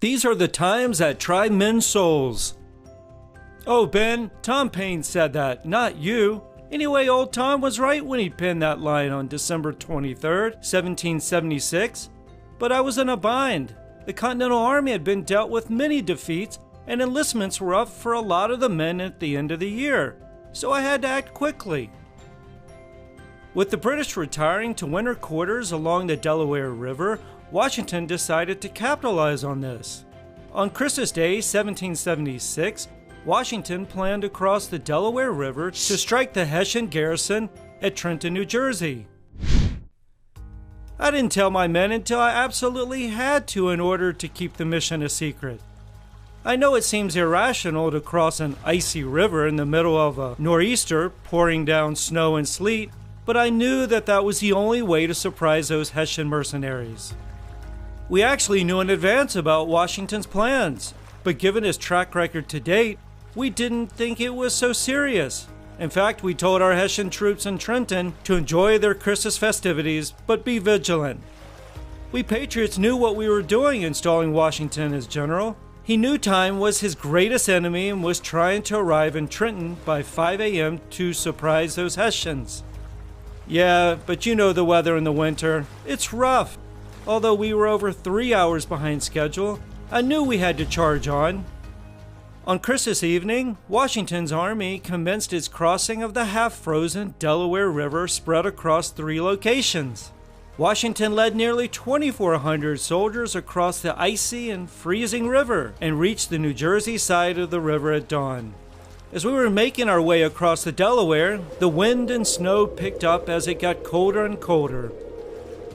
These are the times that try men's souls. Oh, Ben, Tom Paine said that, not you. Anyway, old Tom was right when he penned that line on December 23rd, 1776. But I was in a bind. The Continental Army had been dealt with many defeats, and enlistments were up for a lot of the men at the end of the year, so I had to act quickly. With the British retiring to winter quarters along the Delaware River, Washington decided to capitalize on this. On Christmas Day, 1776, Washington planned to cross the Delaware River to strike the Hessian garrison at Trenton, New Jersey. I didn't tell my men until I absolutely had to in order to keep the mission a secret. I know it seems irrational to cross an icy river in the middle of a nor'easter pouring down snow and sleet, but I knew that that was the only way to surprise those Hessian mercenaries. We actually knew in advance about Washington's plans, but given his track record to date, we didn't think it was so serious. In fact, we told our Hessian troops in Trenton to enjoy their Christmas festivities, but be vigilant. We Patriots knew what we were doing installing Washington as general. He knew time was his greatest enemy and was trying to arrive in Trenton by 5 a.m. to surprise those Hessians. Yeah, but you know the weather in the winter. It's rough. Although we were over 3 hours behind schedule, I knew we had to charge on. On Christmas evening, Washington's army commenced its crossing of the half-frozen Delaware River spread across 3 locations. Washington led nearly 2,400 soldiers across the icy and freezing river and reached the New Jersey side of the river at dawn. As we were making our way across the Delaware, the wind and snow picked up as it got colder and colder.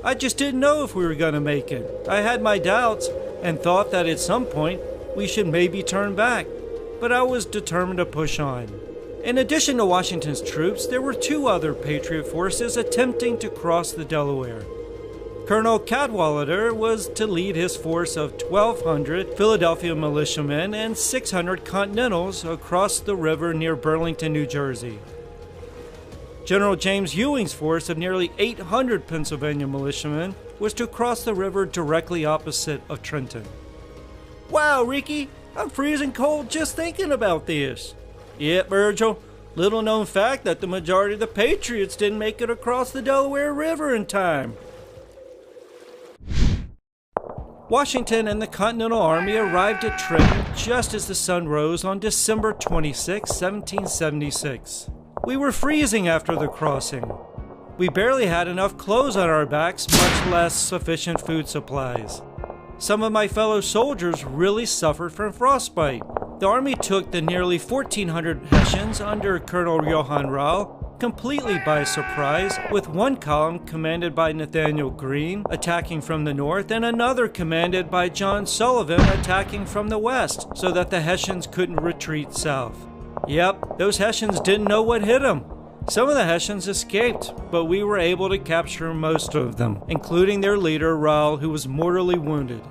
I just didn't know if we were going to make it. I had my doubts and thought that at some point we should maybe turn back, but I was determined to push on. In addition to Washington's troops, there were 2 other Patriot forces attempting to cross the Delaware. Colonel Cadwalader was to lead his force of 1,200 Philadelphia militiamen and 600 Continentals across the river near Burlington, New Jersey. General James Ewing's force of nearly 800 Pennsylvania militiamen was to cross the river directly opposite of Trenton. Wow, Ricky, I'm freezing cold just thinking about this. Yep, Virgil. Little known fact that the majority of the Patriots didn't make it across the Delaware River in time. Washington and the Continental Army arrived at Trenton just as the sun rose on December 26, 1776. We were freezing after the crossing. We barely had enough clothes on our backs, much less sufficient food supplies. Some of my fellow soldiers really suffered from frostbite. The army took the nearly 1,400 Hessians under Colonel Johann Rau completely by surprise, with one column commanded by Nathaniel Greene attacking from the north and another commanded by John Sullivan attacking from the west, so that the Hessians couldn't retreat south. Yep, those Hessians didn't know what hit them. Some of the Hessians escaped, but we were able to capture most of them, including their leader, Rau, who was mortally wounded.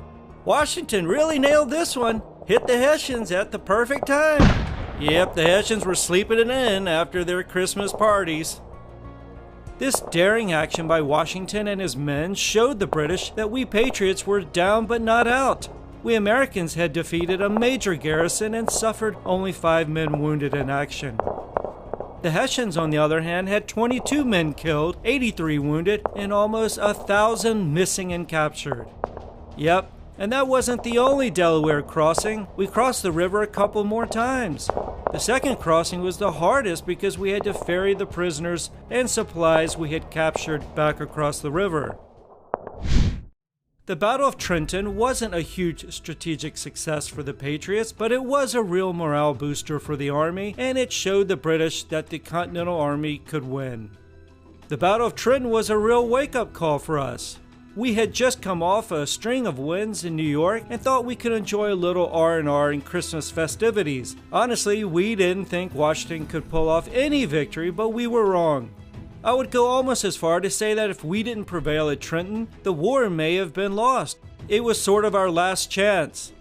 Washington really nailed this one. Hit the Hessians at the perfect time. Yep, the Hessians were sleeping it in after their Christmas parties. This daring action by Washington and his men showed the British that we Patriots were down but not out. We Americans had defeated a major garrison and suffered only 5 men wounded in action. The Hessians, on the other hand, had 22 men killed, 83 wounded, and almost 1,000 missing and captured. Yep, and that wasn't the only Delaware crossing. We crossed the river a couple more times. The second crossing was the hardest because we had to ferry the prisoners and supplies we had captured back across the river. The Battle of Trenton wasn't a huge strategic success for the Patriots, but it was a real morale booster for the Army, and it showed the British that the Continental Army could win. The Battle of Trenton was a real wake-up call for us. We had just come off a string of wins in New York and thought we could enjoy a little R&R in Christmas festivities. Honestly, we didn't think Washington could pull off any victory, but we were wrong. I would go almost as far to say that if we didn't prevail at Trenton, the war may have been lost. It was sort of our last chance.